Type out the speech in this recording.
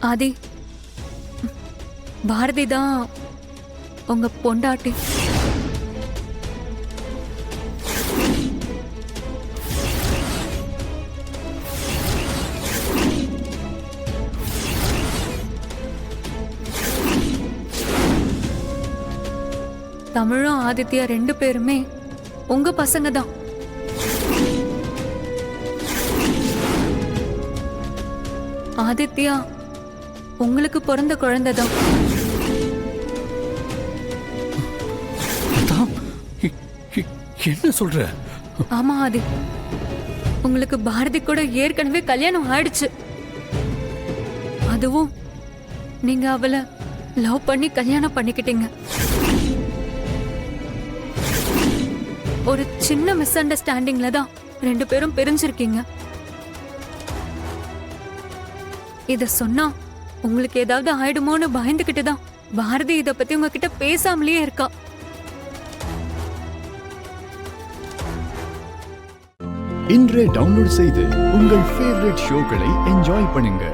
ஆதி, பாரதி தான் உங்க பொண்டாட்டி. தமிழும் ஆதித்யா 2 பேருமே உங்க பசங்க தான். ஆதித்யா உங்களுக்கு பிறந்த குழந்தை தான். என்ன சொல்ற? ஆமா ஆதி, உங்களுக்கு பாரதி கூட ஏற்கனவே கல்யாணம் ஆயிடுச்சு. அதுவும் நீங்க அவளை லவ் பண்ணி கல்யாணம் பண்ணிக்கிட்டீங்க. ஒரு சின்ன மிஸ் அண்டர்ஸ்டாண்டிங்ல தான் 2 பேரும் பிரிஞ்சிருக்கீங்க. இத சொன்னா உங்களுக்கு ஏதாவது ஆயிடுமோன்னு பயந்துகிட்டு தான் பாரதி இத பத்தி உங்ககிட்ட பேசாமலேயே இருக்கா. இன்றே டவுன்லோட் செய்து உங்கள் ஃபேவரட் ஷோக்களை என்ஜாய் பண்ணுங்க.